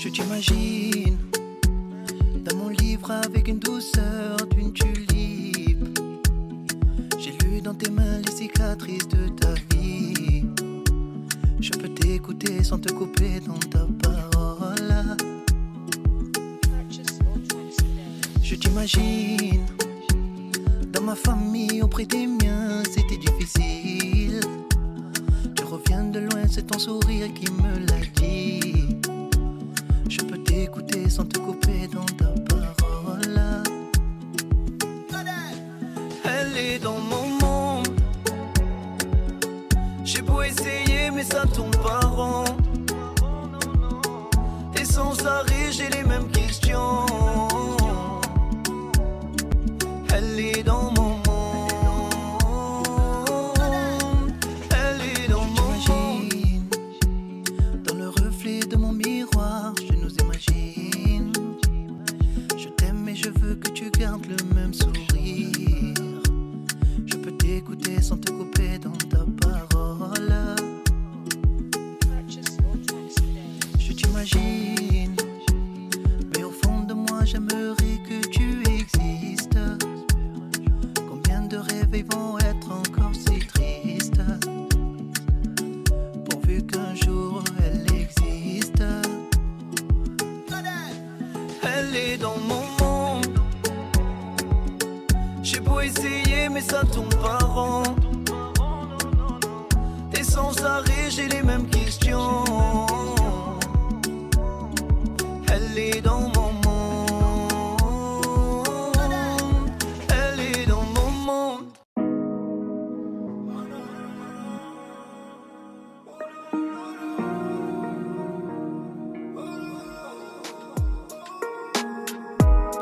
Je t'imagine dans mon livre avec une douceur d'une tulipe. J'ai lu dans tes mains les cicatrices de ta vie. Je peux t'écouter sans te couper dans ta parole. Je t'imagine dans ma famille, auprès des miens, c'était difficile. Tu reviens de loin, c'est ton sourire qui me l'a dit. Je peux t'écouter sans te couper dans ta parole. Elle est dans mon monde. J'ai beau essayer, mais ça tombe pas rond. Et sans arrêt, j'ai les mêmes questions. Elle est dans mon monde. Elle est dans mon monde. Dans le reflet de mon miroir, je nous imagine. Je t'aime et je veux que tu gardes le même sourire. Je peux t'écouter sans te couper dans ta parole. Je t'imagine, mais au fond de moi j'aimerais que tu existes. Combien de rêves ils vont être encore si tristes, pourvu qu'un jour elle existe. Elle est dans mon monde. J'ai beau essayer mais ça tombe pas rond. Et sans arrêt j'ai les mêmes questions. Elle est dans mon monde. Elle est dans mon monde.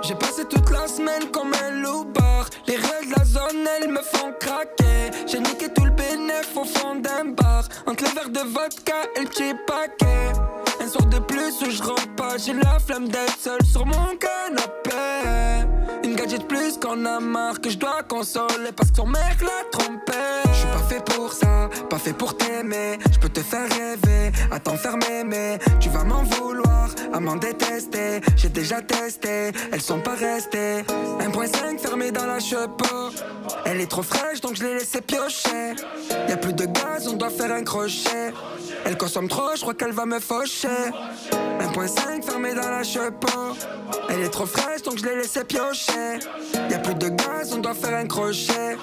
J'ai passé toute la semaine comme un loup-bar. Les rues de la zone, elles me font craquer. J'ai niqué tout le bénéf au fond d'un bar. Entre les verres de vodka et le petit paquet. Un soir de plus où je rentre pas. J'ai la flemme d'être seul sur mon canapé. Une gadget plus qu'on a marre, que je dois consoler parce que ton mec l'a trompé. Je suis pas fait pour ça, pas fait pour t'aimer. Je peux te faire rêver, à t'enfermer, mais tu vas m'en vouloir, à m'en détester. J'ai déjà testé, elles sont pas restées. 1.5 fermé dans la chepeau. Elle est trop fraîche donc je l'ai laissé piocher. Y'a plus de gaz, on doit faire un crochet. Elle consomme trop, je crois qu'elle va me faucher. 1.5 fermé dans la chepeau. Elle est trop fraîche donc je l'ai laissé piocher. Y'a plus de gaz, on doit faire un crochet.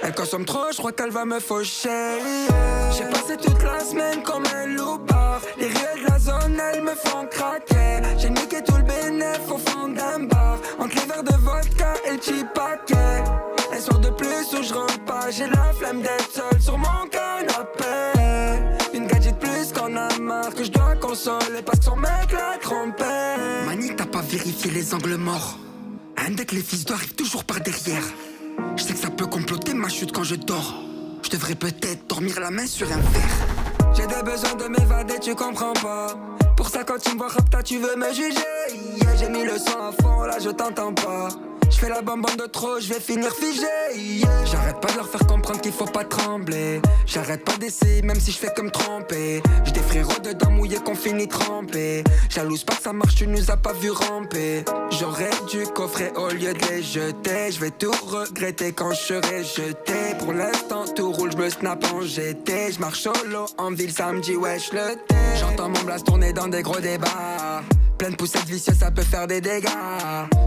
Elle consomme trop, je crois qu'elle va me faucher. J'ai passé toute la semaine comme un loup-bar. Les rues de la zone, elles me font craquer. J'ai niqué tout le bénéf au fond d'un bar. Entre les verres de vodka et le petit paquet. Un soir de plus où je rentre pas. J'ai la flemme d'être seul sur mon canapé. Une gadget plus qu'on a marre, que je dois consoler parce que son mec l'a trompé. Mani, t'as pas vérifié les angles morts. Un deck, les fils arrivent toujours par derrière. Je sais que ça peut comploter ma chute quand je dors. Je devrais peut-être dormir la main sur un verre. J'ai des besoins de m'évader, tu comprends pas. Pour ça quand tu me vois rapta, tu veux me juger. Yeah, j'ai mis le son à fond, là je t'entends pas. Je fais la bonbonne de trop, je vais finir figé. Yeah. J'arrête pas de leur faire comprendre qu'il faut pas trembler. J'arrête pas d'essayer même si je fais comme tromper. J'ai des frérots dedans mouillés qu'on finit trempés. Jalouse pas que ça marche, tu nous as pas vu ramper. J'aurais dû coffrer au lieu de les jeter. Je vais tout regretter quand je serai jeté. Pour l'instant tout roule, je me snap en GT. Je marche solo en ville samedi, wesh le thé. J'entends mon blast tourner dans des gros débats. Plein de poussettes vicieuses, ça peut faire des dégâts.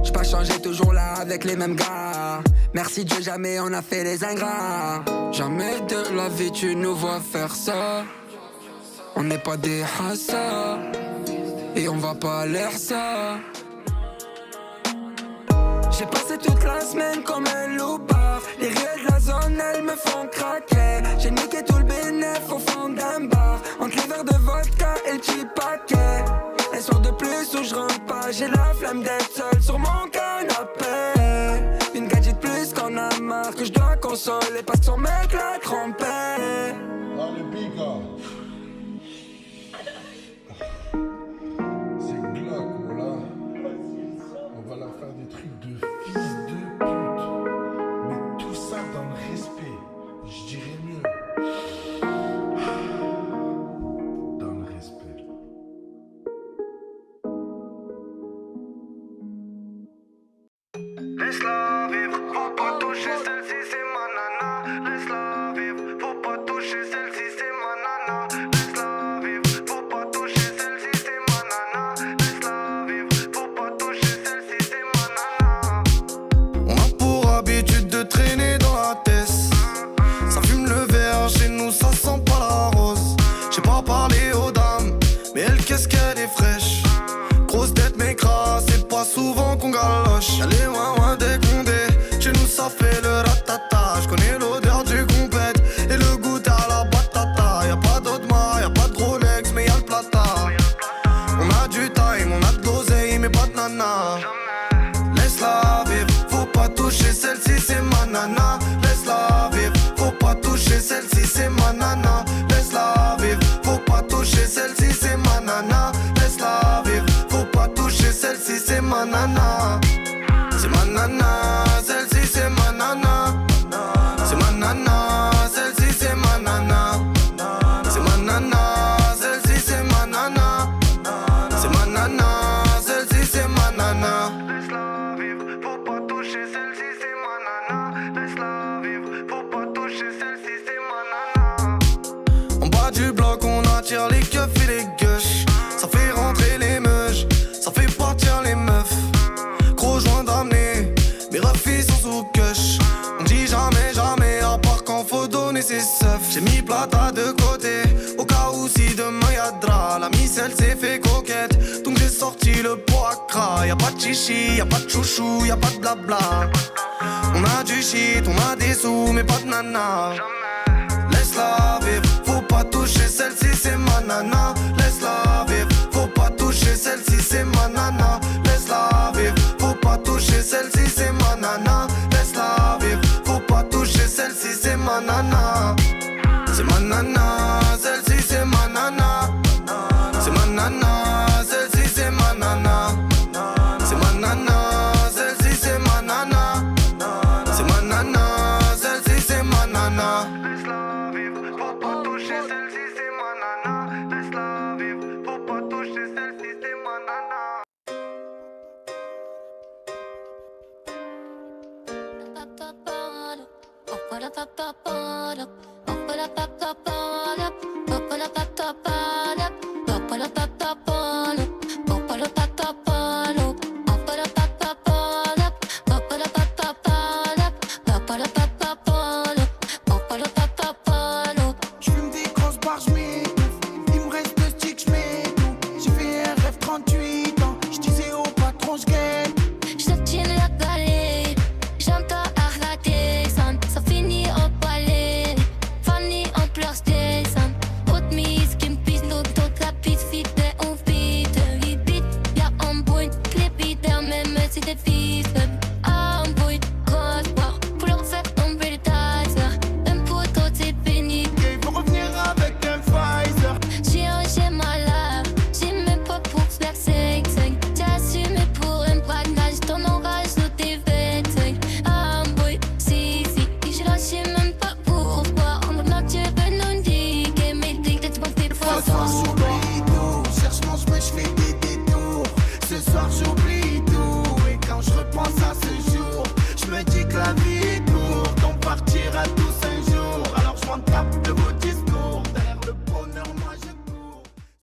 J'peux pas changer, toujours là avec les mêmes gars. Merci Dieu, jamais on a fait les ingrats. Jamais de la vie tu nous vois faire ça. On n'est pas des hassas et on va pas l'air ça. J'ai passé toute la semaine comme un loup-bar. Les rues de la zone, elles me font craquer. J'ai niqué tout le bénéf au fond d'un bar. Entre les verres de vodka et le petit paquet. Un soir de plus où je rentre pas. J'ai la flemme d'être seul sur mon canapé. Une gadget plus qu'on a marre, que je dois consoler parce que son mec l'a trompé. Ah, le pica. C'est Glock, voilà. On va leur faire des trucs de fils de pute. Mais tout ça dans le respect. Je dirais mieux. Dans le respect. c'est seuf. J'ai mis plata de côté, au cas où si demain y'a de drap. La micelle s'est fait coquette, donc j'ai sorti le pot à gras. Y'a pas de chichi, y'a pas de chouchou, y'a pas de blabla. On a du shit, on a des sous, mais pas de nana. Laisse-la vivre, faut pas toucher celle-ci, c'est ma nana. Laisse-la vivre, faut pas toucher celle-ci, c'est ma nana. Laisse-la vivre, faut pas toucher celle-ci, c'est ma nana. Laisse-la vivre, faut pas toucher celle-ci, c'est ma nana. C'est ma nana, celle-ci c'est ma nana. C'est ma nana, celle-ci c'est ma nana. C'est ma nana, celle-ci c'est ma nana. C'est ma nana, celle-ci c'est ma nana. Laisse-la vivre, faut pas toucher celle-ci c'est ma nana. Laisse-la vivre, faut pas toucher celle-ci c'est ma nana. J'fume des grosses barres, j'm'étouffe. Il me reste 2 sticks, j'm'étouffe. J'ai fait un rêve 38 ans. J'disais au patron, j'gagne. J'obtiens la galère, j'entends arrêter, ça finit au palais. Fanny en pleurs, descend. Haute mise qui me pisse, l'autre la piste, vite on vite. Il bite, y'a un bruit, les bideurs, même si t'es fils. Un bruit, grosse barre, pour leur faire tomber les tasses. Un poteau, c'est fini. Il faut revenir avec un Pfizer. J'ai malade, j'ai même pas pour se faire 5-5. T'as assumé pour un braquage, ton orage sous tes vêtements. Ah boy, si, j'ai lâché même pas pour voir. On a tué ben on dit, mais dès que t'es pas tes Face sur